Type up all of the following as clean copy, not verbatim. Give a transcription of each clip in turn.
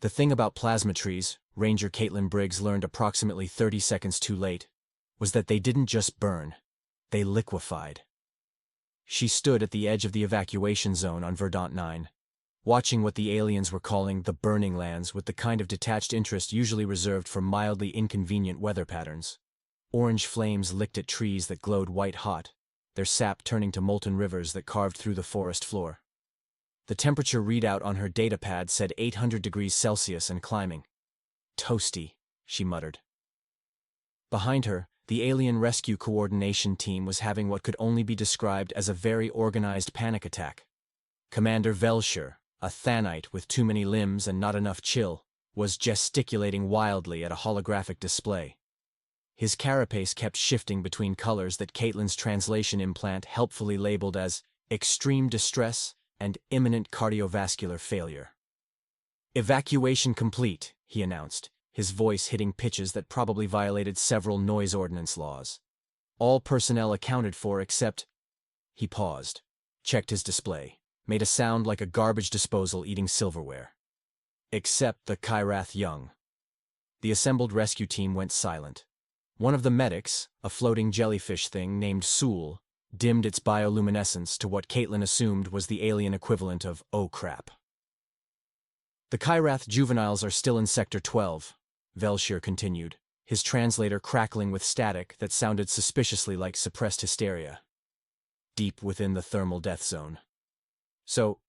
The thing about plasma trees, Ranger Kaitlyn Briggs learned approximately 30 seconds too late, was that they didn't just burn, they liquefied. She stood at the edge of the evacuation zone on Verdant 9, watching what the aliens were calling the burning lands with the kind of detached interest usually reserved for mildly inconvenient weather patterns. Orange flames licked at trees that glowed white-hot, their sap turning to molten rivers that carved through the forest floor. The temperature readout on her datapad said 800 degrees Celsius and climbing. "Toasty," she muttered. Behind her, the alien rescue coordination team was having what could only be described as a very organized panic attack. Commander Velshire, a Thanite with too many limbs and not enough chill, was gesticulating wildly at a holographic display. His carapace kept shifting between colors that Kaitlyn's translation implant helpfully labeled as extreme distress and imminent cardiovascular failure. "Evacuation complete," he announced, his voice hitting pitches that probably violated several noise ordinance laws. "All personnel accounted for except—" He paused, checked his display, made a sound like a garbage disposal eating silverware. "Except the Kyrath young." The assembled rescue team went silent. One of the medics, a floating jellyfish thing named Sool, dimmed its bioluminescence to what Kaitlyn assumed was the alien equivalent of "oh crap." "The Kyrath juveniles are still in Sector 12, Velshire continued, his translator crackling with static that sounded suspiciously like suppressed hysteria. "Deep within the thermal death zone." "So,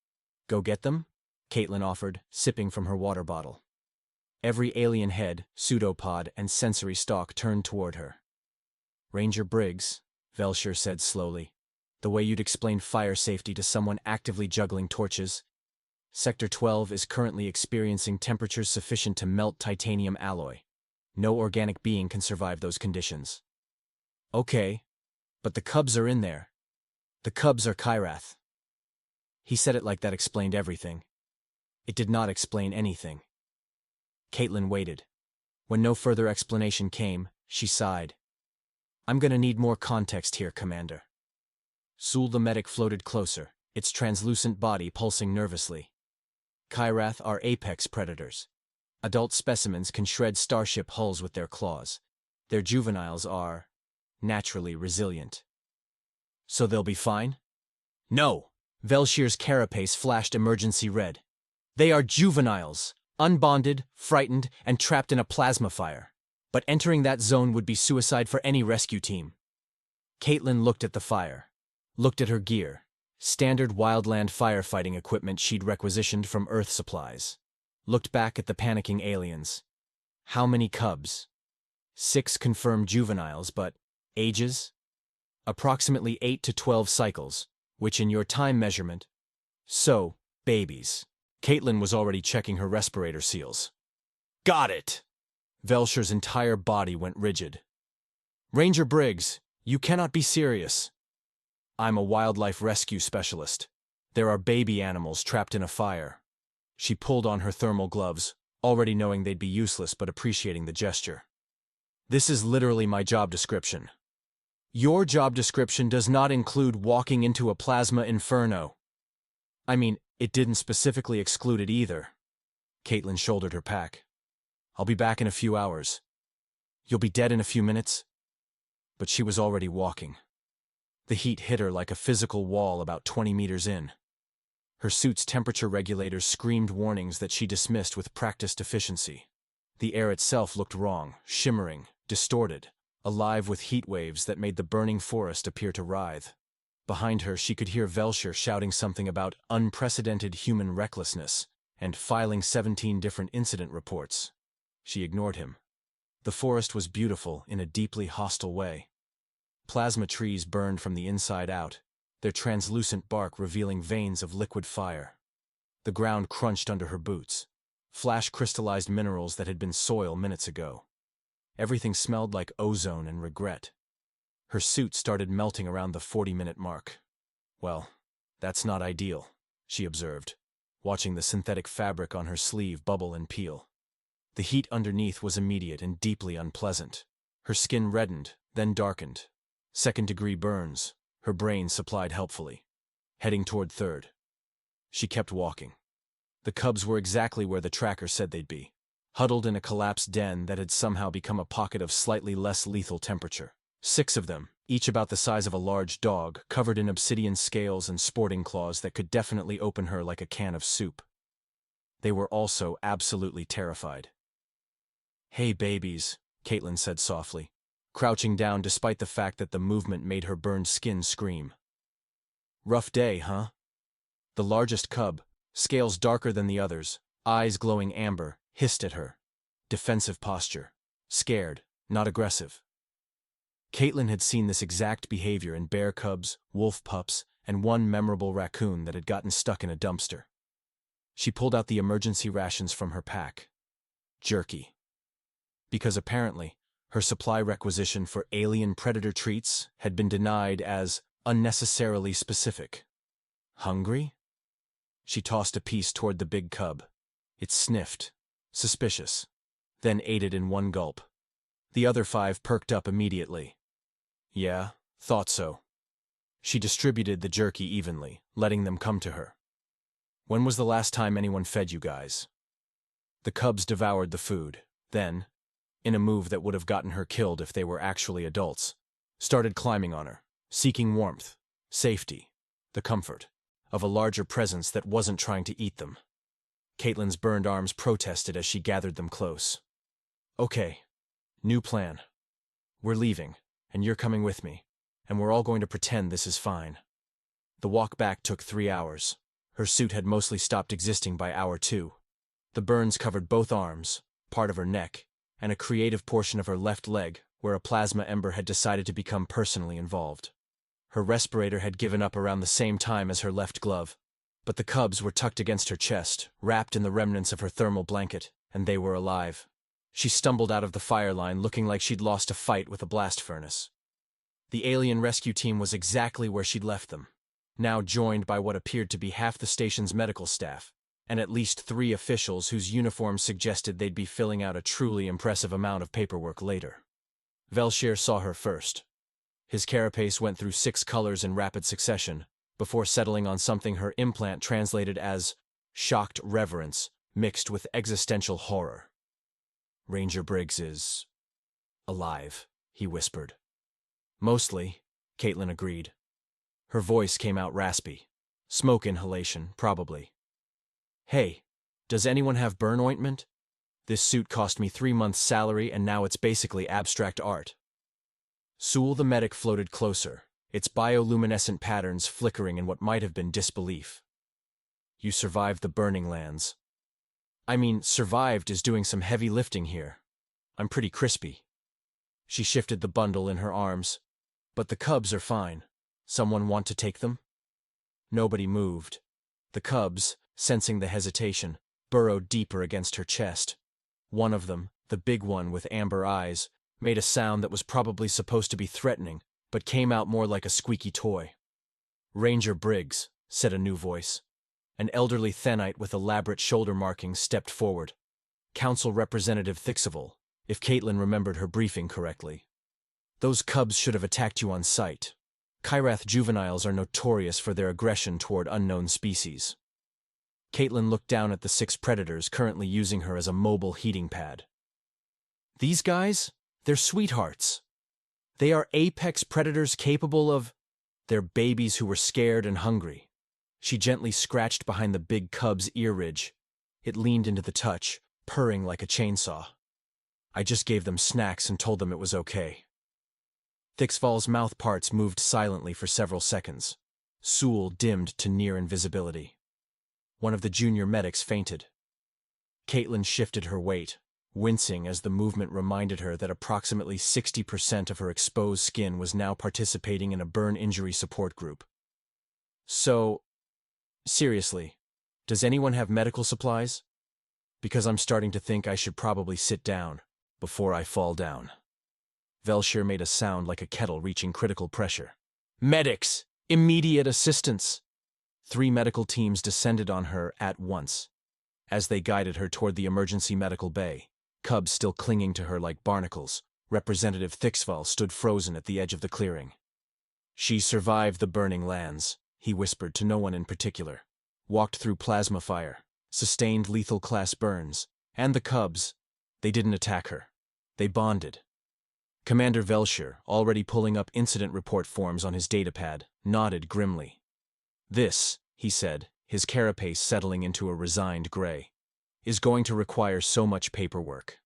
go get them?" Kaitlyn offered, sipping from her water bottle. Every alien head, pseudopod, and sensory stalk turned toward her. "Ranger Briggs," Velshire said slowly, "the way you'd explain fire safety to someone actively juggling torches. Sector 12 is currently experiencing temperatures sufficient to melt titanium alloy. No organic being can survive those conditions." "Okay, but the cubs are in there. The cubs are Kyrath." He said it like that explained everything. It did not explain anything. Kaitlyn waited. When no further explanation came, she sighed. "I'm gonna need more context here, Commander." Sool the medic floated closer, its translucent body pulsing nervously. "Kyrath are apex predators. Adult specimens can shred starship hulls with their claws. Their juveniles are naturally resilient." "So they'll be fine?" "No!" Velshire's carapace flashed emergency red. "They are juveniles, unbonded, frightened, and trapped in a plasma fire. But entering that zone would be suicide for any rescue team." Kaitlyn looked at the fire, looked at her gear, standard wildland firefighting equipment she'd requisitioned from Earth supplies, looked back at the panicking aliens. How many cubs? 6 confirmed juveniles, but ages? Approximately 8 to 12 cycles, which in your time measurement. So, babies. Kaitlyn was already checking her respirator seals. "Got it!" Velshire's entire body went rigid. "Ranger Briggs, you cannot be serious." "I'm a wildlife rescue specialist. There are baby animals trapped in a fire." She pulled on her thermal gloves, already knowing they'd be useless but appreciating the gesture. "This is literally my job description." "Your job description does not include walking into a plasma inferno." "I mean, it didn't specifically exclude it either." Kaitlyn shouldered her pack. "I'll be back in a few hours." "You'll be dead in a few minutes?" But she was already walking. The heat hit her like a physical wall about 20 meters in. Her suit's temperature regulators screamed warnings that she dismissed with practiced efficiency. The air itself looked wrong, shimmering, distorted, alive with heat waves that made the burning forest appear to writhe. Behind her, she could hear Velshire shouting something about unprecedented human recklessness and filing 17 different incident reports. She ignored him. The forest was beautiful in a deeply hostile way. Plasma trees burned from the inside out, their translucent bark revealing veins of liquid fire. The ground crunched under her boots, flash-crystallized minerals that had been soil minutes ago. Everything smelled like ozone and regret. Her suit started melting around the 40-minute mark. "Well, that's not ideal," she observed, watching the synthetic fabric on her sleeve bubble and peel. The heat underneath was immediate and deeply unpleasant. Her skin reddened, then darkened. Second-degree burns, her brain supplied helpfully. Heading toward third. She kept walking. The cubs were exactly where the tracker said they'd be, huddled in a collapsed den that had somehow become a pocket of slightly less lethal temperature. 6 of them, each about the size of a large dog, covered in obsidian scales and sporting claws that could definitely open her like a can of soup. They were also absolutely terrified. "Hey, babies," Kaitlyn said softly, crouching down despite the fact that the movement made her burned skin scream. "Rough day, huh?" The largest cub, scales darker than the others, eyes glowing amber, hissed at her. Defensive posture. Scared, not aggressive. Kaitlyn had seen this exact behavior in bear cubs, wolf pups, and one memorable raccoon that had gotten stuck in a dumpster. She pulled out the emergency rations from her pack. Jerky. Because apparently, her supply requisition for alien predator treats had been denied as unnecessarily specific. Hungry? She tossed a piece toward the big cub. It sniffed. Suspicious. Then ate it in one gulp. The other 5 perked up immediately. Yeah, thought so. She distributed the jerky evenly, letting them come to her. "When was the last time anyone fed you guys?" The cubs devoured the food, then, in a move that would have gotten her killed if they were actually adults, started climbing on her, seeking warmth, safety, the comfort of a larger presence that wasn't trying to eat them. Kaitlyn's burned arms protested as she gathered them close. "Okay, new plan. We're leaving, and you're coming with me, and we're all going to pretend this is fine." The walk back took 3 hours. Her suit had mostly stopped existing by hour 2. The burns covered both arms, part of her neck, and a creative portion of her left leg, where a plasma ember had decided to become personally involved. Her respirator had given up around the same time as her left glove, but the cubs were tucked against her chest, wrapped in the remnants of her thermal blanket, and they were alive. She stumbled out of the fire line looking like she'd lost a fight with a blast furnace. The alien rescue team was exactly where she'd left them, now joined by what appeared to be half the station's medical staff, and at least 3 officials whose uniforms suggested they'd be filling out a truly impressive amount of paperwork later. Velshir saw her first. His carapace went through 6 colors in rapid succession, before settling on something her implant translated as shocked reverence mixed with existential horror. "Ranger Briggs is alive," he whispered. "Mostly," Kaitlyn agreed. Her voice came out raspy. Smoke inhalation, probably. "Hey, does anyone have burn ointment? This suit cost me 3 months' salary and now it's basically abstract art." Sewell the medic floated closer, its bioluminescent patterns flickering in what might have been disbelief. "You survived the burning lands." "I mean, survived is doing some heavy lifting here. I'm pretty crispy." She shifted the bundle in her arms. "But the cubs are fine. Someone want to take them?" Nobody moved. The cubs, sensing the hesitation, burrowed deeper against her chest. One of them, the big one with amber eyes, made a sound that was probably supposed to be threatening, but came out more like a squeaky toy. "Ranger Briggs," said a new voice. An elderly Thenite with elaborate shoulder markings stepped forward. Council Representative Thixival, if Kaitlyn remembered her briefing correctly. "Those cubs should have attacked you on sight. Kyrath juveniles are notorious for their aggression toward unknown species." Kaitlyn looked down at the 6 predators currently using her as a mobile heating pad. "These guys? They're sweethearts. They are apex predators capable of—" "They're babies who were scared and hungry." She gently scratched behind the big cub's ear ridge. It leaned into the touch, purring like a chainsaw. "I just gave them snacks and told them it was okay." Thixival's mouth parts moved silently for several seconds. Sewell dimmed to near invisibility. One of the junior medics fainted. Kaitlyn shifted her weight, wincing as the movement reminded her that approximately 60% of her exposed skin was now participating in a burn injury support group. "So, seriously, does anyone have medical supplies? Because I'm starting to think I should probably sit down before I fall down." Velshir made a sound like a kettle reaching critical pressure. "Medics! Immediate assistance!" 3 medical teams descended on her at once. As they guided her toward the emergency medical bay, cubs still clinging to her like barnacles, Representative Thixival stood frozen at the edge of the clearing. "She survived the burning lands," he whispered to no one in particular. "Walked through plasma fire, Sustained lethal class burns. And the cubs. They didn't attack her. They bonded. Commander Velshire, already pulling up incident report forms on his datapad, nodded grimly. This, he said, his carapace settling into a resigned gray, is going to require so much paperwork.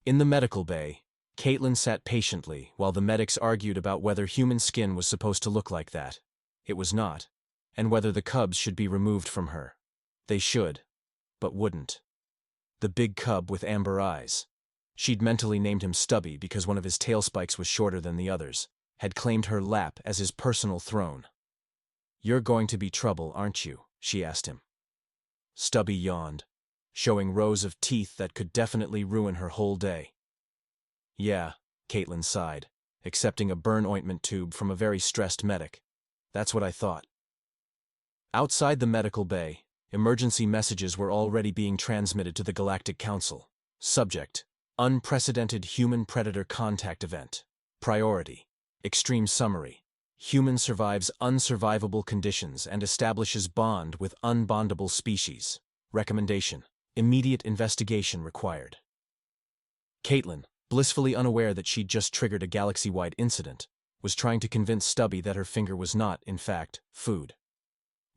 In the medical bay, Kaitlyn sat patiently while the medics argued about whether human skin was supposed to look like that. It was not. And whether the cubs should be removed from her. They should, but wouldn't. The big cub with amber eyes. She'd mentally named him Stubby because one of his tail spikes was shorter than the others, had claimed her lap as his personal throne. "You're going to be trouble, aren't you?" she asked him. Stubby yawned, showing rows of teeth that could definitely ruin her whole day. "Yeah," Kaitlyn sighed, accepting a burn ointment tube from a very stressed medic. "That's what I thought." Outside the medical bay, emergency messages were already being transmitted to the Galactic Council. Subject: Unprecedented Human-Predator Contact Event. Priority: Extreme Summary. Human survives unsurvivable conditions and establishes bond with unbondable species. Recommendation: Immediate investigation required. Kaitlyn, blissfully unaware that she'd just triggered a galaxy-wide incident, was trying to convince Stubby that her finger was not, in fact, food.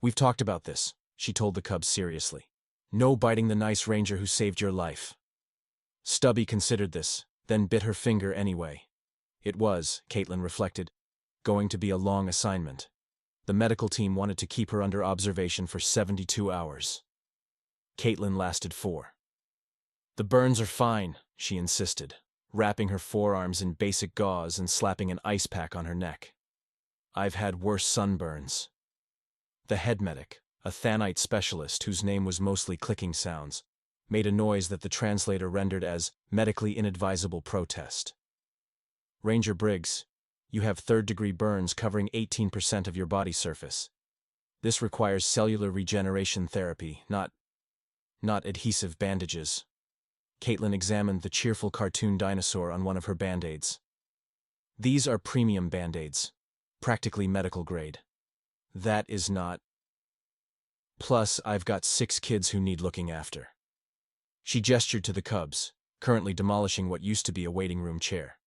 "We've talked about this," she told the cubs seriously. "No biting the nice ranger who saved your life." Stubby considered this, then bit her finger anyway. It was, Kaitlyn reflected, going to be a long assignment. The medical team wanted to keep her under observation for 72 hours. Kaitlyn lasted 4. "The burns are fine," she insisted, wrapping her forearms in basic gauze and slapping an ice pack on her neck. "I've had worse sunburns." The head medic, a Thanite specialist whose name was mostly clicking sounds, made a noise that the translator rendered as medically inadvisable protest. "Ranger Briggs, you have third-degree burns covering 18% of your body surface. This requires cellular regeneration therapy, not adhesive bandages." Kaitlyn examined the cheerful cartoon dinosaur on one of her band-aids. "These are premium band-aids, practically medical grade. That is not. Plus, I've got 6 kids who need looking after." She gestured to the cubs, currently demolishing what used to be a waiting room chair.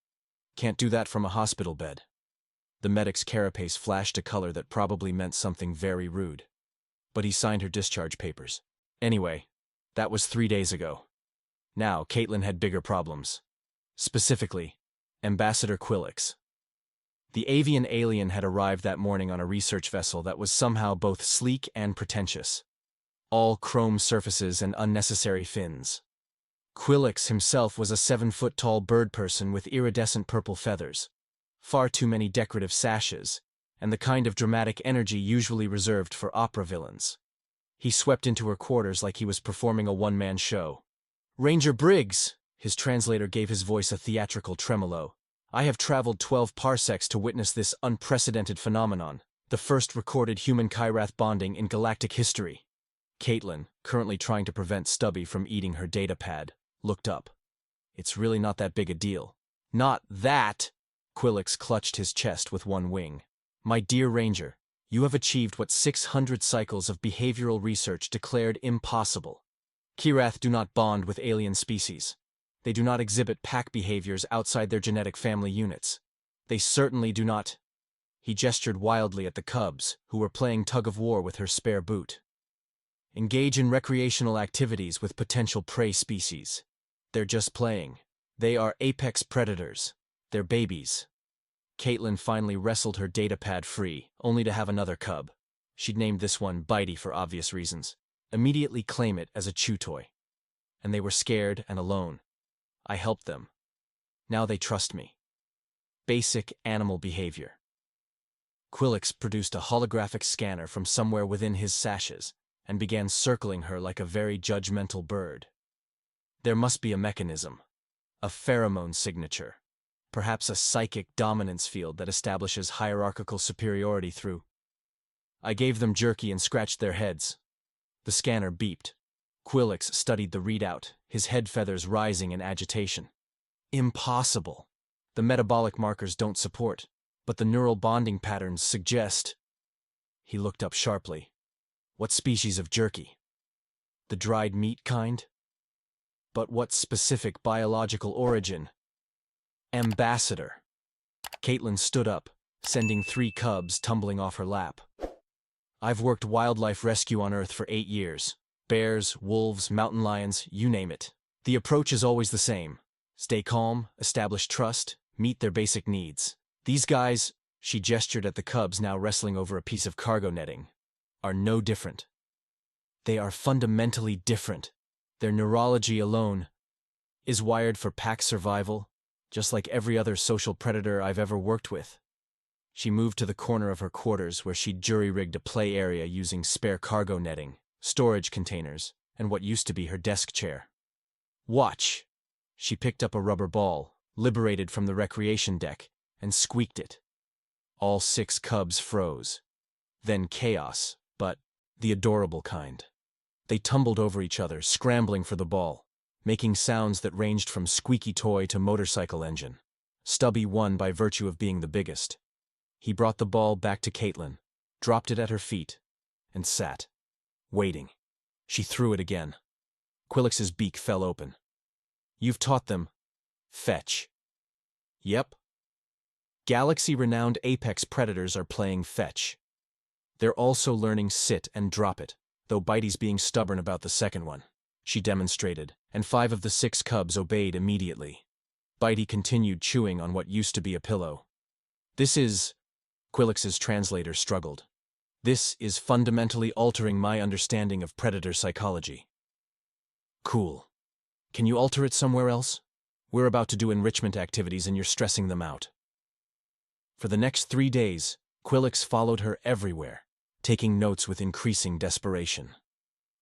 "Can't do that from a hospital bed." The medic's carapace flashed a color that probably meant something very rude. But he signed her discharge papers. Anyway, that was 3 days ago. Now, Kaitlyn had bigger problems. Specifically, Ambassador Quillix. The avian alien had arrived that morning on a research vessel that was somehow both sleek and pretentious. All chrome surfaces and unnecessary fins. Quillix himself was a 7-foot-tall bird person with iridescent purple feathers, far too many decorative sashes, and the kind of dramatic energy usually reserved for opera villains. He swept into her quarters like he was performing a one-man show. "Ranger Briggs," his translator gave his voice a theatrical tremolo, "I have traveled 12 parsecs to witness this unprecedented phenomenon, the first recorded human-Kyrath bonding in galactic history." Kaitlyn, currently trying to prevent Stubby from eating her datapad, looked up. "It's really not that big a deal." "Not that!" Quillix clutched his chest with one wing. "My dear Ranger, you have achieved what 600 cycles of behavioral research declared impossible. Kyrath do not bond with alien species. They do not exhibit pack behaviors outside their genetic family units. They certainly do not." He gestured wildly at the cubs, who were playing tug-of-war with her spare boot. "Engage in recreational activities with potential prey species. They're just playing. They are apex predators. They're babies." Kaitlyn finally wrestled her datapad free, only to have another cub. She'd named this one Bitey for obvious reasons. Immediately claim it as a chew toy. And they were scared and alone. I helped them. Now they trust me. Basic animal behavior. Quillix produced a holographic scanner from somewhere within his sashes and began circling her like a very judgmental bird. There must be a mechanism. A pheromone signature. Perhaps a psychic dominance field that establishes hierarchical superiority through. I gave them jerky and scratched their heads. The scanner beeped. Quillix studied the readout, his head feathers rising in agitation. Impossible. The metabolic markers don't support, but the neural bonding patterns suggest. He looked up sharply. What species of jerky? The dried meat kind? But what specific biological origin? Ambassador. Kaitlyn stood up, sending 3 cubs tumbling off her lap. I've worked wildlife rescue on Earth for 8 years. Bears, wolves, mountain lions, you name it. The approach is always the same. Stay calm, establish trust, meet their basic needs. These guys, she gestured at the cubs now wrestling over a piece of cargo netting, are no different. They are fundamentally different. Their neurology alone is wired for pack survival, just like every other social predator I've ever worked with. She moved to the corner of her quarters where she'd jury-rigged a play area using spare cargo netting, storage containers, and what used to be her desk chair. Watch! She picked up a rubber ball, liberated from the recreation deck, and squeaked it. All 6 cubs froze. Then chaos, but the adorable kind. They tumbled over each other, scrambling for the ball, making sounds that ranged from squeaky toy to motorcycle engine. Stubby won by virtue of being the biggest. He brought the ball back to Kaitlyn, dropped it at her feet, and sat, waiting. She threw it again. Quillix's beak fell open. You've taught them. Fetch. Yep. Galaxy-renowned apex predators are playing fetch. They're also learning sit and drop it, though Bitey's being stubborn about the second one. She demonstrated, and 5 of the 6 cubs obeyed immediately. Bitey continued chewing on what used to be a pillow. This is... Quillix's translator struggled. This is fundamentally altering my understanding of predator psychology. Cool. Can you alter it somewhere else? We're about to do enrichment activities and you're stressing them out. For the next 3 days, Quillix followed her everywhere, taking notes with increasing desperation.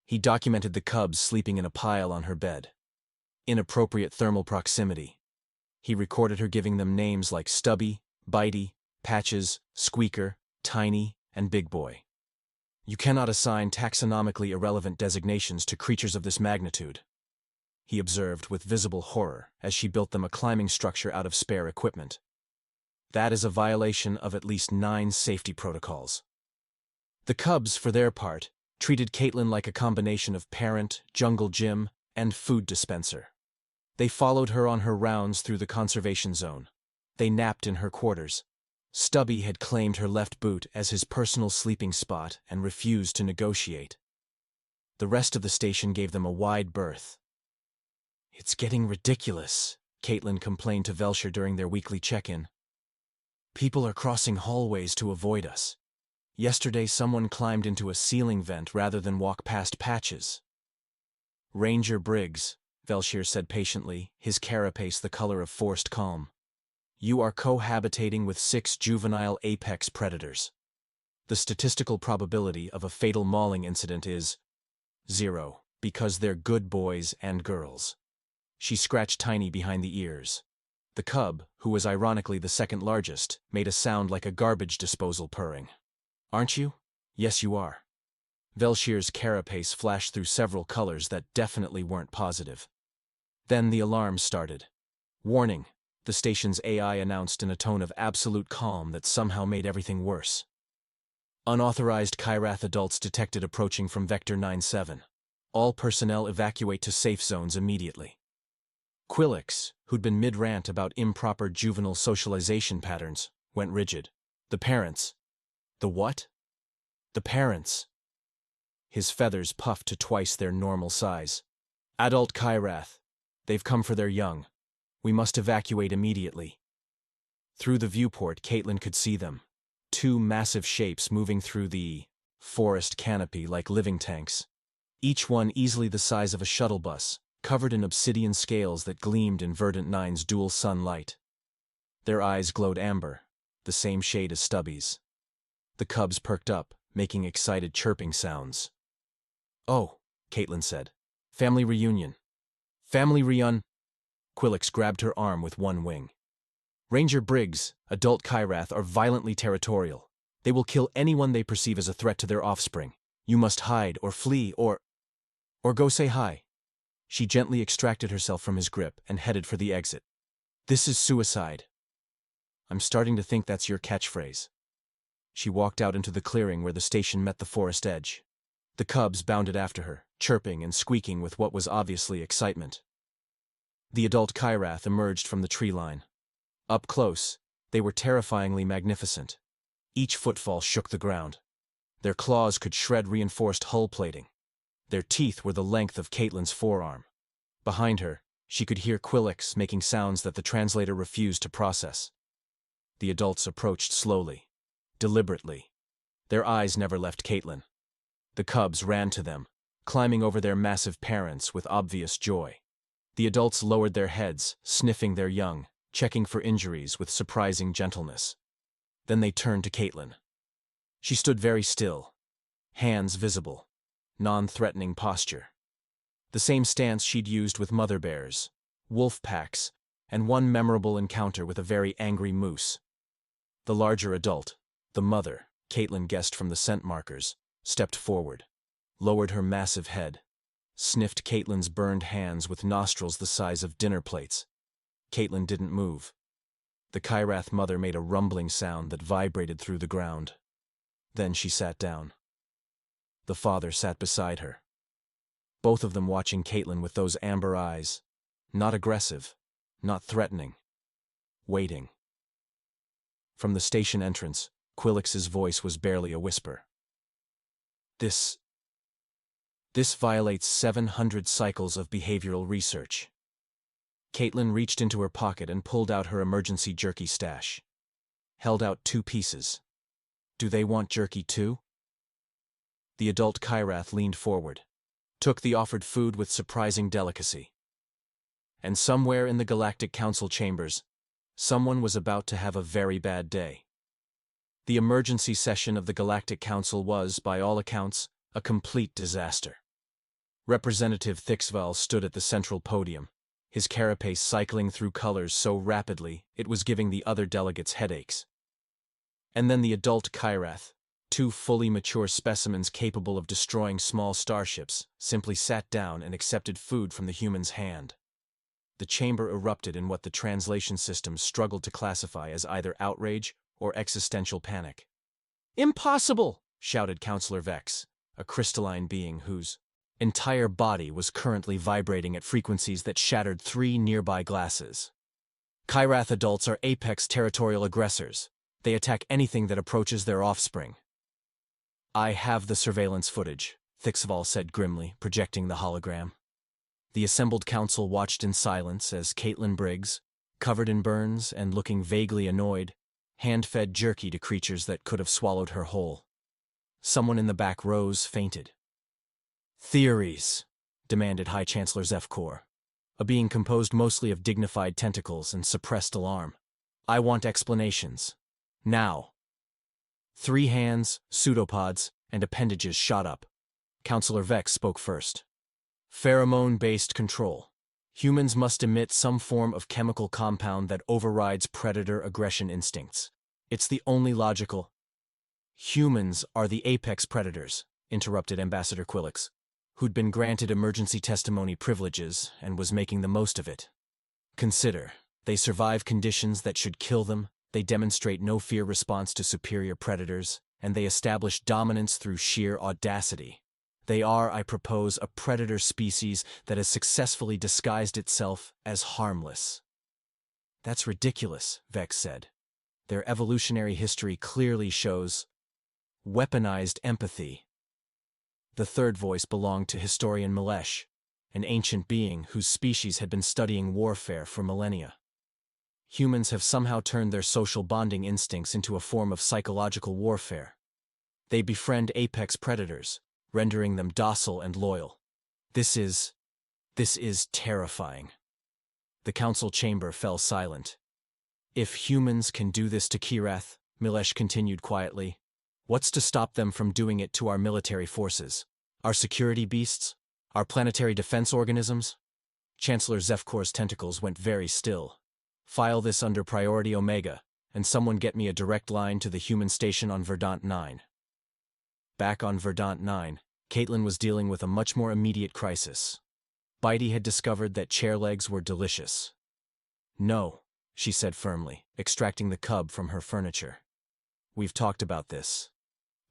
He documented the cubs sleeping in a pile on her bed. Inappropriate thermal proximity. He recorded her giving them names like Stubby, Bitey, Patches, Squeaker, Tiny, and Big Boy. You cannot assign taxonomically irrelevant designations to creatures of this magnitude, he observed with visible horror as she built them a climbing structure out of spare equipment. That is a violation of at least 9 safety protocols. The cubs, for their part, treated Kaitlyn like a combination of parent, jungle gym, and food dispenser. They followed her on her rounds through the conservation zone. They napped in her quarters. Stubby had claimed her left boot as his personal sleeping spot and refused to negotiate. The rest of the station gave them a wide berth. It's getting ridiculous, Kaitlyn complained to Velshire during their weekly check-in. People are crossing hallways to avoid us. Yesterday someone climbed into a ceiling vent rather than walk past Patches. Ranger Briggs, Velshire said patiently, his carapace the color of forced calm. You are cohabitating with 6 juvenile apex predators. The statistical probability of a fatal mauling incident is 0, because they're good boys and girls. She scratched Tiny behind the ears. The cub, who was ironically the second largest, made a sound like a garbage disposal purring. Aren't you? Yes, you are. Velshire's carapace flashed through several colors that definitely weren't positive. Then the alarm started. Warning, the station's AI announced in a tone of absolute calm that somehow made everything worse. Unauthorized Kyrath adults detected approaching from Vector 97. All personnel evacuate to safe zones immediately. Quillix, who'd been mid-rant about improper juvenile socialization patterns, went rigid. The parents. The what? The parents. His feathers puffed to twice their normal size. Adult Kyrath. They've come for their young. We must evacuate immediately. Through the viewport, Kaitlyn could see them. 2 massive shapes moving through the forest canopy like living tanks. Each one easily the size of a shuttle bus, covered in obsidian scales that gleamed in Verdant 9's dual sunlight. Their eyes glowed amber, the same shade as Stubby's. The cubs perked up, making excited chirping sounds. Oh, Kaitlyn said. Family reunion. Family reun... Quillix grabbed her arm with one wing. Ranger Briggs, adult Kyrath, are violently territorial. They will kill anyone they perceive as a threat to their offspring. You must hide or flee or go say hi. She gently extracted herself from his grip and headed for the exit. This is suicide. I'm starting to think that's your catchphrase. She walked out into the clearing where the station met the forest edge. The cubs bounded after her, chirping and squeaking with what was obviously excitement. The adult Kyrath emerged from the tree line. Up close, they were terrifyingly magnificent. Each footfall shook the ground. Their claws could shred reinforced hull plating. Their teeth were the length of Kaitlyn's forearm. Behind her, she could hear Quillix making sounds that the translator refused to process. The adults approached slowly, deliberately. Their eyes never left Kaitlyn. The cubs ran to them, climbing over their massive parents with obvious joy. The adults lowered their heads, sniffing their young, checking for injuries with surprising gentleness. Then they turned to Kaitlyn. She stood very still, hands visible, non-threatening posture. The same stance she'd used with mother bears, wolf packs, and one memorable encounter with a very angry moose. The larger adult, the mother, Kaitlyn guessed from the scent markers, stepped forward, lowered her massive head, sniffed Kaitlyn's burned hands with nostrils the size of dinner plates. Kaitlyn didn't move. The Kyrath mother made a rumbling sound that vibrated through the ground. Then she sat down. The father sat beside her. Both of them watching Kaitlyn with those amber eyes, not aggressive, not threatening, waiting. From the station entrance, Quillix's voice was barely a whisper. This violates 700 cycles of behavioral research. Kaitlyn reached into her pocket and pulled out her emergency jerky stash. Held out 2 pieces. Do they want jerky too? The adult Kyrath leaned forward, took the offered food with surprising delicacy. And somewhere in the Galactic Council chambers, someone was about to have a very bad day. The emergency session of the Galactic Council was, by all accounts, a complete disaster. Representative Thixval stood at the central podium, his carapace cycling through colors so rapidly it was giving the other delegates headaches. And then the adult Kyrath, 2 fully mature specimens capable of destroying small starships, simply sat down and accepted food from the human's hand. The chamber erupted in what the translation system struggled to classify as either outrage or existential panic. "Impossible!" shouted Counselor Vex, a crystalline being whose entire body was currently vibrating at frequencies that shattered 3 nearby glasses. Kyrath adults are apex territorial aggressors. They attack anything that approaches their offspring. "I have the surveillance footage," Thixval said grimly, projecting the hologram. The assembled council watched in silence as Kaitlyn Briggs, covered in burns and looking vaguely annoyed, hand-fed jerky to creatures that could have swallowed her whole. Someone in the back rows fainted. "Theories," demanded High Chancellor Zefkor, a being composed mostly of dignified tentacles and suppressed alarm. "I want explanations. Now." 3 hands, pseudopods, and appendages shot up. Counselor Vex spoke first. "Pheromone-based control. Humans must emit some form of chemical compound that overrides predator aggression instincts. It's the only logical—" "Humans are the apex predators," interrupted Ambassador Quillix, who'd been granted emergency testimony privileges and was making the most of it. "Consider, they survive conditions that should kill them, they demonstrate no fear response to superior predators, and they establish dominance through sheer audacity. They are, I propose, a predator species that has successfully disguised itself as harmless." "That's ridiculous," Vex said. "Their evolutionary history clearly shows weaponized empathy." The third voice belonged to historian Milesh, an ancient being whose species had been studying warfare for millennia. "Humans have somehow turned their social bonding instincts into a form of psychological warfare. They befriend apex predators, rendering them docile and loyal. This is terrifying." The council chamber fell silent. "If humans can do this to Kyrath," Milesh continued quietly, "what's to stop them from doing it to our military forces, our security beasts, our planetary defense organisms?" Chancellor Zefkor's tentacles went very still. "File this under Priority Omega, and someone get me a direct line to the human station on Verdant 9. Back on Verdant 9, Kaitlyn was dealing with a much more immediate crisis. Bitey had discovered that chair legs were delicious. "No," she said firmly, extracting the cub from her furniture. "We've talked about this.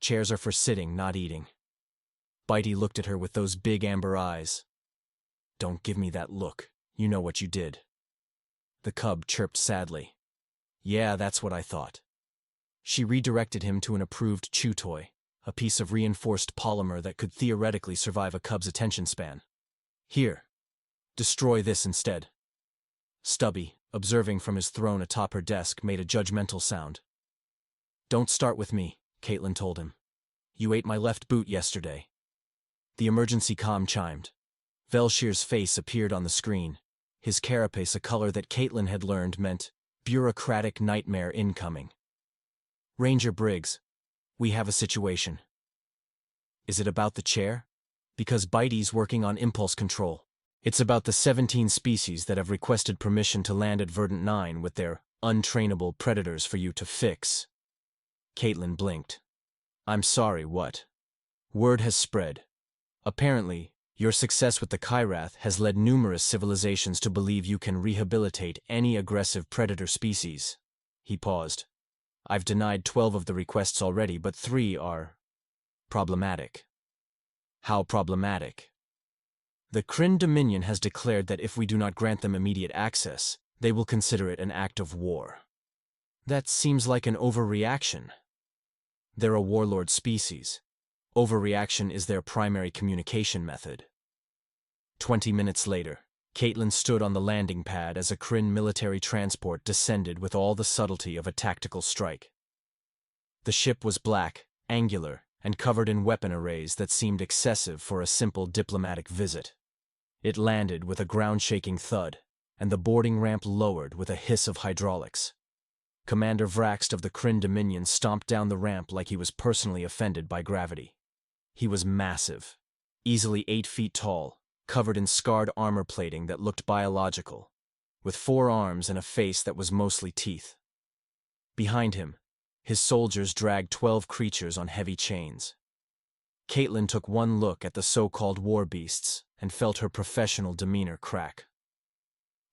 Chairs are for sitting, not eating." Bitey looked at her with those big amber eyes. Don't give me that look. You know what you did. The cub chirped sadly. Yeah, that's what I thought. She redirected him to an approved chew toy, a piece of reinforced polymer that could theoretically survive a cub's attention span. Here, destroy this instead. Stubby, observing from his throne atop her desk, made a judgmental sound. Don't start with me, Kaitlyn told him. You ate my left boot yesterday. The emergency comm chimed. Velshir's face appeared on the screen, his carapace a color that Kaitlyn had learned meant bureaucratic nightmare incoming. Ranger Briggs, we have a situation. Is it about the chair? Because Bitey's working on impulse control. It's about the 17 species that have requested permission to land at Verdant 9 with their untrainable predators for you to fix. Kaitlyn blinked. I'm sorry, what? Word has spread. Apparently, your success with the Kyrath has led numerous civilizations to believe you can rehabilitate any aggressive predator species. He paused. I've denied 12 of the requests already, but 3 are problematic. How problematic? The Kryn Dominion has declared that if we do not grant them immediate access, they will consider it an act of war. That seems like an overreaction. They're a warlord species. Overreaction is their primary communication method. 20 minutes later, Kaitlyn stood on the landing pad as a Kryn military transport descended with all the subtlety of a tactical strike. The ship was black, angular, and covered in weapon arrays that seemed excessive for a simple diplomatic visit. It landed with a ground-shaking thud, and the boarding ramp lowered with a hiss of hydraulics. Commander Vraxt of the Kryn Dominion stomped down the ramp like he was personally offended by gravity. He was massive, easily 8 feet tall, covered in scarred armor plating that looked biological, with 4 arms and a face that was mostly teeth. Behind him, his soldiers dragged 12 creatures on heavy chains. Kaitlyn took one look at the so-called war beasts and felt her professional demeanor crack.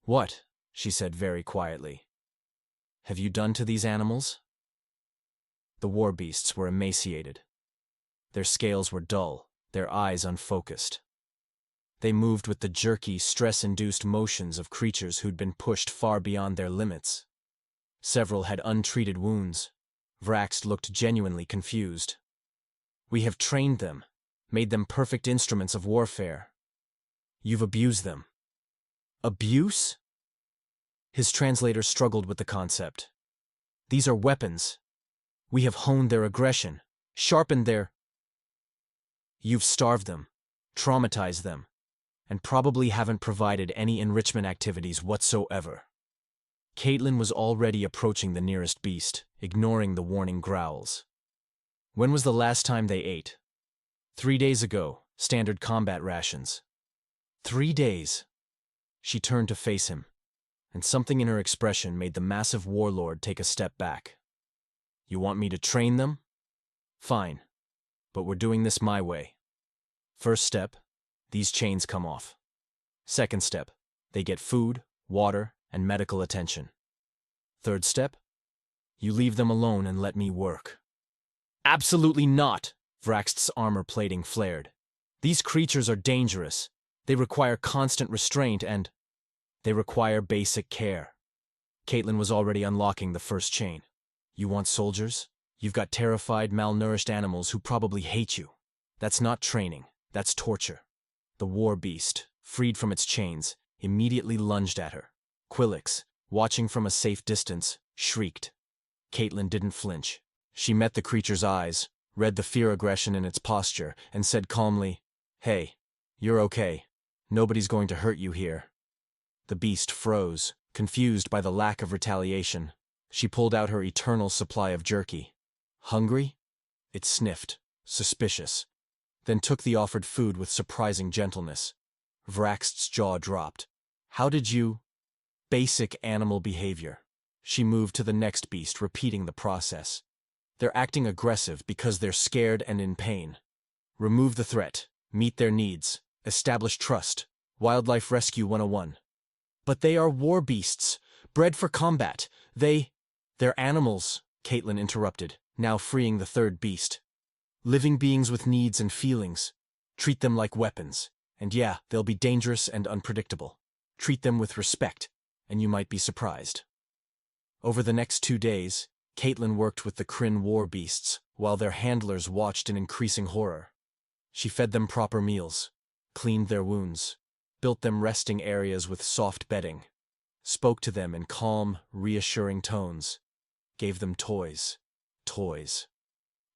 What? She said very quietly. Have you done to these animals? The war beasts were emaciated. Their scales were dull, their eyes unfocused. They moved with the jerky, stress-induced motions of creatures who'd been pushed far beyond their limits. Several had untreated wounds. Vraxt looked genuinely confused. We have trained them, made them perfect instruments of warfare. You've abused them. Abuse? His translator struggled with the concept. These are weapons. We have honed their aggression, sharpened their... You've starved them, traumatized them, and probably haven't provided any enrichment activities whatsoever. Kaitlyn was already approaching the nearest beast, ignoring the warning growls. When was the last time they ate? 3 days ago, standard combat rations. 3 days. She turned to face him, and something in her expression made the massive warlord take a step back. You want me to train them? Fine, but we're doing this my way. First step, these chains come off. Second step, they get food, water, and medical attention. Third step, you leave them alone and let me work. Absolutely not, Vraxt's armor plating flared. These creatures are dangerous. They require constant restraint and they require basic care. Kaitlyn was already unlocking the first chain. You want soldiers? You've got terrified, malnourished animals who probably hate you. That's not training. That's torture. The war beast, freed from its chains, immediately lunged at her. Quillix, watching from a safe distance, shrieked. Kaitlyn didn't flinch. She met the creature's eyes, read the fear aggression in its posture, and said calmly, Hey, you're okay. Nobody's going to hurt you here. The beast froze, confused by the lack of retaliation. She pulled out her eternal supply of jerky. Hungry? It sniffed, suspicious, then took the offered food with surprising gentleness. Vraxt's jaw dropped. How did you... Basic animal behavior. She moved to the next beast, repeating the process. They're acting aggressive because they're scared and in pain. Remove the threat, meet their needs, establish trust. Wildlife Rescue 101. But they are war beasts, bred for combat. They're animals, Kaitlyn interrupted, now freeing the third beast. Living beings with needs and feelings. Treat them like weapons. And yeah, they'll be dangerous and unpredictable. Treat them with respect, and you might be surprised. Over the next 2 days, Kaitlyn worked with the Kryn war beasts, while their handlers watched in increasing horror. She fed them proper meals, cleaned their wounds, built them resting areas with soft bedding, spoke to them in calm, reassuring tones, gave them toys. Toys.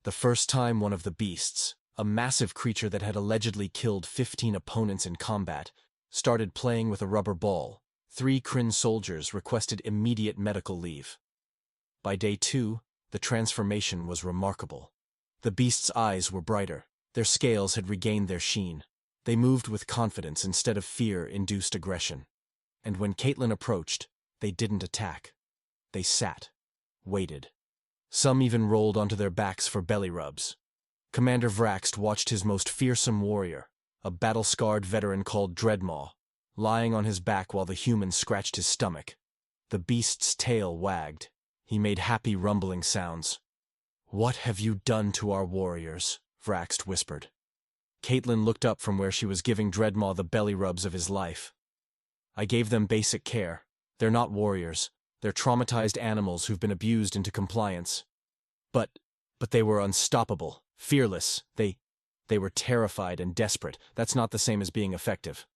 The first time one of the beasts, a massive creature that had allegedly killed 15 opponents in combat, started playing with a rubber ball, 3 Kryn soldiers requested immediate medical leave. By day 2, the transformation was remarkable. The beast's eyes were brighter, their scales had regained their sheen. They moved with confidence instead of fear-induced aggression. And when Kaitlyn approached, they didn't attack. They sat, waited. Some even rolled onto their backs for belly rubs. Commander Vraxt watched his most fearsome warrior, a battle-scarred veteran called Dreadmaw, lying on his back while the human scratched his stomach. The beast's tail wagged. He made happy rumbling sounds. "What have you done to our warriors?" Vraxt whispered. Kaitlyn looked up from where she was giving Dreadmaw the belly rubs of his life. "I gave them basic care. They're not warriors. They're traumatized animals who've been abused into compliance. But they were unstoppable, fearless. They were terrified and desperate. That's not the same as being effective."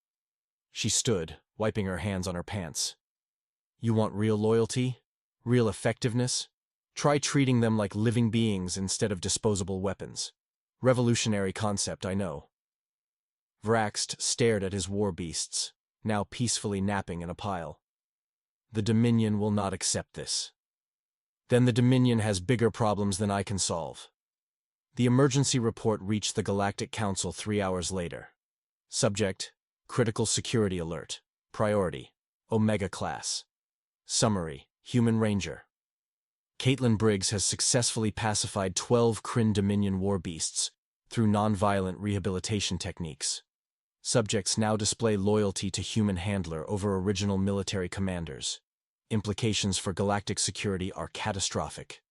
She stood, wiping her hands on her pants. "You want real loyalty? Real effectiveness? Try treating them like living beings instead of disposable weapons. Revolutionary concept, I know." Vraxt stared at his war beasts, now peacefully napping in a pile. "The Dominion will not accept this." "Then the Dominion has bigger problems than I can solve." The emergency report reached the Galactic Council 3 hours later. Subject: Critical Security Alert. Priority: Omega Class. Summary: Human Ranger. Kaitlyn Briggs has successfully pacified 12 Kryn Dominion war beasts through non-violent rehabilitation techniques. Subjects now display loyalty to human handler over original military commanders. Implications for galactic security are catastrophic.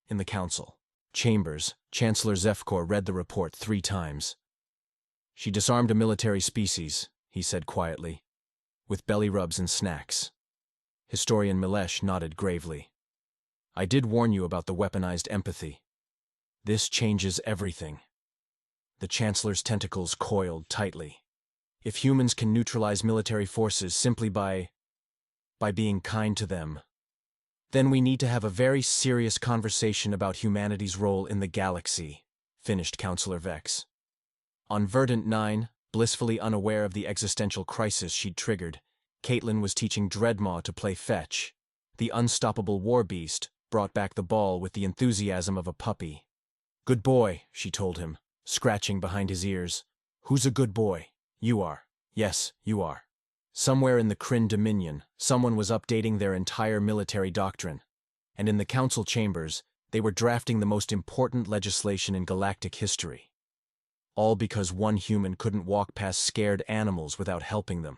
In the Council chambers, Chancellor Zefkor read the report 3 times. "She disarmed a military species," he said quietly, "with belly rubs and snacks." Historian Milesh nodded gravely. "I did warn you about the weaponized empathy. This changes everything." The Chancellor's tentacles coiled tightly. "If humans can neutralize military forces simply by being kind to them, then we need to have a very serious conversation about humanity's role in the galaxy," finished Counselor Vex. On Verdant 9, blissfully unaware of the existential crisis she'd triggered, Kaitlyn was teaching Dreadmaw to play fetch. The unstoppable war beast brought back the ball with the enthusiasm of a puppy. "Good boy," she told him, scratching behind his ears. "Who's a good boy? You are. Yes, you are." Somewhere in the Kryn Dominion, someone was updating their entire military doctrine. And in the council chambers, they were drafting the most important legislation in galactic history. All because one human couldn't walk past scared animals without helping them.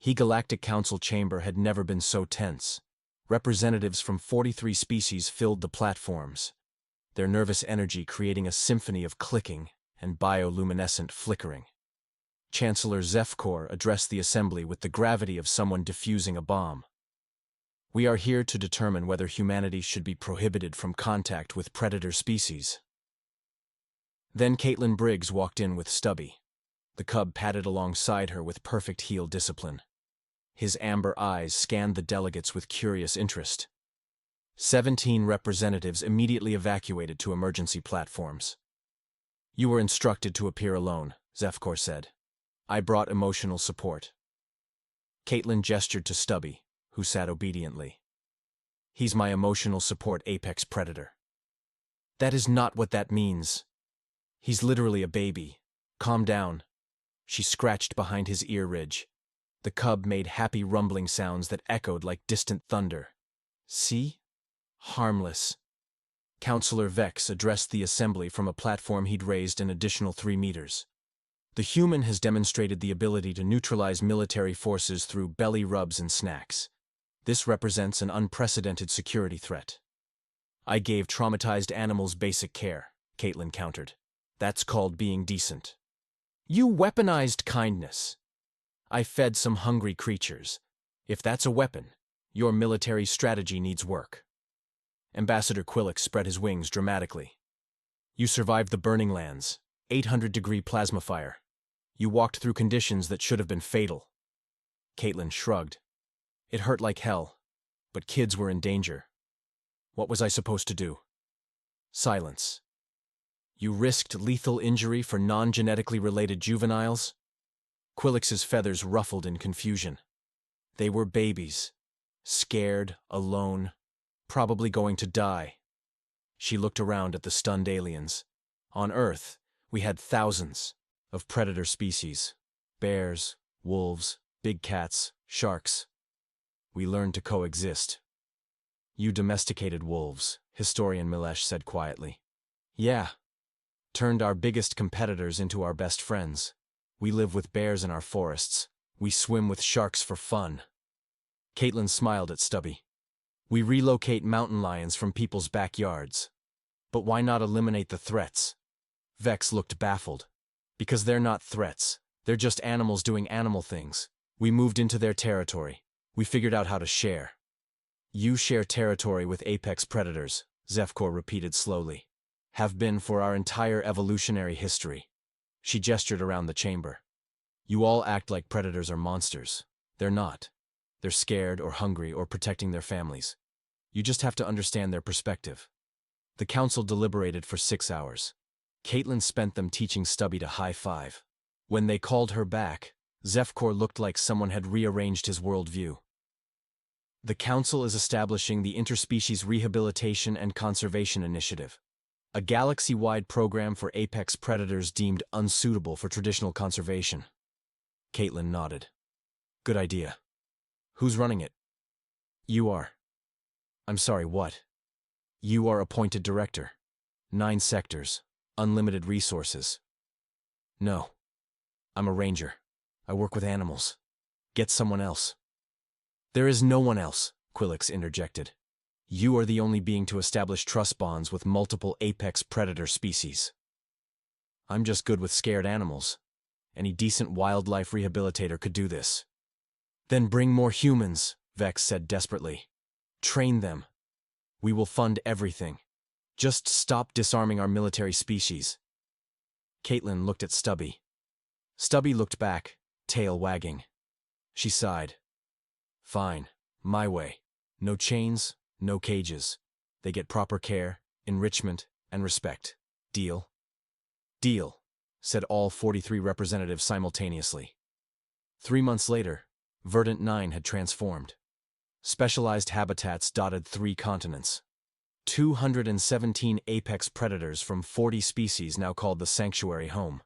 The Galactic Council chamber had never been so tense. Representatives from 43 species filled the platforms, their nervous energy creating a symphony of clicking and bioluminescent flickering. Chancellor Zefkor addressed the assembly with the gravity of someone defusing a bomb. "We are here to determine whether humanity should be prohibited from contact with predator species." Then Kaitlyn Briggs walked in with Stubby. The cub padded alongside her with perfect heel discipline. His amber eyes scanned the delegates with curious interest. 17 representatives immediately evacuated to emergency platforms. "You were instructed to appear alone," Zefkor said. "I brought emotional support." Kaitlyn gestured to Stubby, who sat obediently. "He's my emotional support apex predator." "That is not what that means. He's literally a baby. Calm down." She scratched behind his ear ridge. The cub made happy rumbling sounds that echoed like distant thunder. "See? Harmless." Counselor Vex addressed the assembly from a platform he'd raised an additional 3 meters. "The human has demonstrated the ability to neutralize military forces through belly rubs and snacks. This represents an unprecedented security threat." "I gave traumatized animals basic care," Kaitlyn countered. That's called being decent. You weaponized kindness. I fed some hungry creatures. If that's a weapon, your military strategy needs work. Ambassador Quilix spread his wings dramatically. You survived the Burning Lands, 800-degree plasma fire. You walked through conditions that should have been fatal. Kaitlyn shrugged. It hurt like hell, but kids were in danger. What was I supposed to do? Silence. You risked lethal injury for non-genetically related juveniles? Quilix's feathers ruffled in confusion. They were babies. Scared, alone, probably going to die. She looked around at the stunned aliens. On Earth, we had thousands of predator species. Bears, wolves, big cats, sharks. We learned to coexist. You domesticated wolves, historian Milesh said quietly. Yeah. Turned our biggest competitors into our best friends. We live with bears in our forests. We swim with sharks for fun. Kaitlyn smiled at Stubby. We relocate mountain lions from people's backyards. But why not eliminate the threats? Vex looked baffled. Because they're not threats. They're just animals doing animal things. We moved into their territory. We figured out how to share. You share territory with apex predators, Zefkor repeated slowly. Have been for our entire evolutionary history. She gestured around the chamber. You all act like predators are monsters. They're not. They're scared or hungry or protecting their families. You just have to understand their perspective. The council deliberated for 6 hours. Kaitlyn spent them teaching Stubby to high-five. When they called her back, Zefkor looked like someone had rearranged his worldview. The council is establishing the Interspecies Rehabilitation and Conservation Initiative, a galaxy-wide program for apex predators deemed unsuitable for traditional conservation. Kaitlyn nodded. Good idea. Who's running it? You are. I'm sorry, what? You are appointed director. 9 sectors. Unlimited resources. No. I'm a ranger. I work with animals. Get someone else. There is no one else, Quilix interjected. You are the only being to establish trust bonds with multiple apex predator species. I'm just good with scared animals. Any decent wildlife rehabilitator could do this. Then bring more humans, Vex said desperately. Train them. We will fund everything. Just stop disarming our military species. Kaitlyn looked at Stubby. Stubby looked back, tail wagging. She sighed. Fine, my way. No chains, no cages. They get proper care, enrichment, and respect. Deal? Deal, said all 43 representatives simultaneously. 3 months later, Verdant 9 had transformed. Specialized habitats dotted 3 continents. 217 apex predators from 40 species now called the Sanctuary home.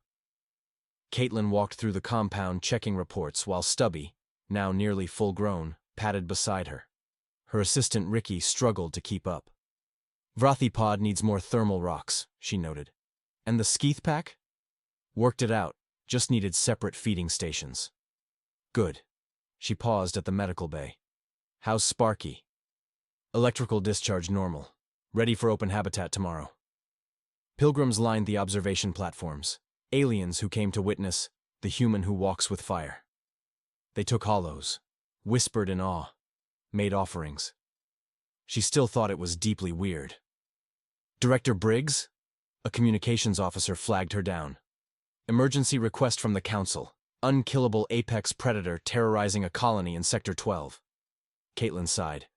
Kaitlyn walked through the compound checking reports while Stubby, now nearly full-grown, padded beside her. Her assistant Ricky struggled to keep up. Vrathipod needs more thermal rocks, she noted. And the Skeeth pack? Worked it out, just needed separate feeding stations. Good. She paused at the medical bay. How's Sparky? Electrical discharge normal. Ready for open habitat tomorrow. Pilgrims lined the observation platforms, aliens who came to witness the human who walks with fire. They took hollows, whispered in awe, made offerings. She still thought it was deeply weird. Director Briggs? A communications officer flagged her down. Emergency request from the council. Unkillable apex predator terrorizing a colony in Sector 12. Kaitlyn sighed.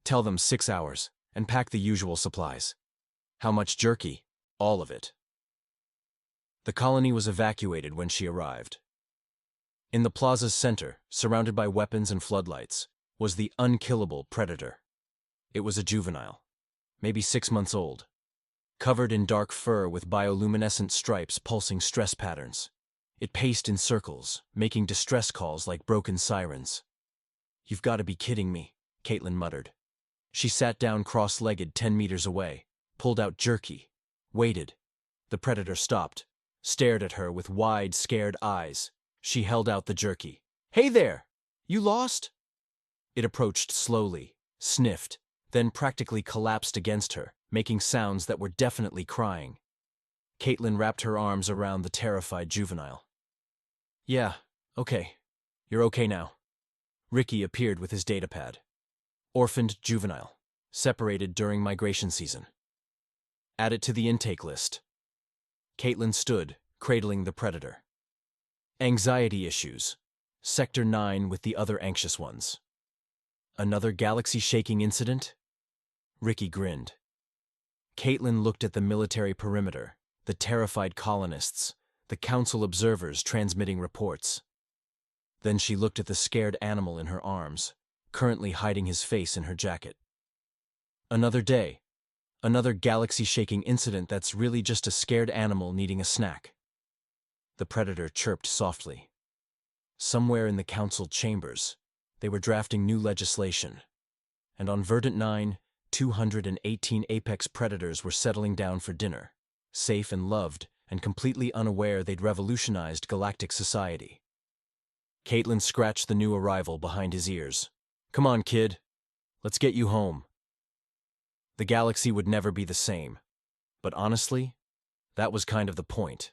Tell them 6 hours, and pack the usual supplies. How much jerky? All of it. The colony was evacuated when she arrived. In the plaza's center, surrounded by weapons and floodlights, was the unkillable predator. It was a juvenile, maybe 6 months old, covered in dark fur with bioluminescent stripes pulsing stress patterns. It paced in circles, making distress calls like broken sirens. You've got to be kidding me, Kaitlyn muttered. She sat down cross-legged 10 meters away, pulled out jerky, waited. The predator stopped, stared at her with wide, scared eyes. She held out the jerky. Hey there! You lost? It approached slowly, sniffed, then practically collapsed against her, making sounds that were definitely crying. Kaitlyn wrapped her arms around the terrified juvenile. Yeah, okay. You're okay now. Ricky appeared with his datapad. Orphaned juvenile. Separated during migration season. Add it to the intake list. Kaitlyn stood, cradling the predator. Anxiety issues. Sector 9 with the other anxious ones. Another galaxy-shaking incident? Ricky grinned. Kaitlyn looked at the military perimeter, the terrified colonists, the council observers transmitting reports. Then she looked at the scared animal in her arms, currently hiding his face in her jacket. Another day. Another galaxy-shaking incident that's really just a scared animal needing a snack. The predator chirped softly. Somewhere in the council chambers, they were drafting new legislation. And on Verdant 9, 218 apex predators were settling down for dinner, safe and loved, and completely unaware they'd revolutionized galactic society. Kaitlyn scratched the new arrival behind his ears. Come on, kid. Let's get you home. The galaxy would never be the same. But honestly, that was kind of the point.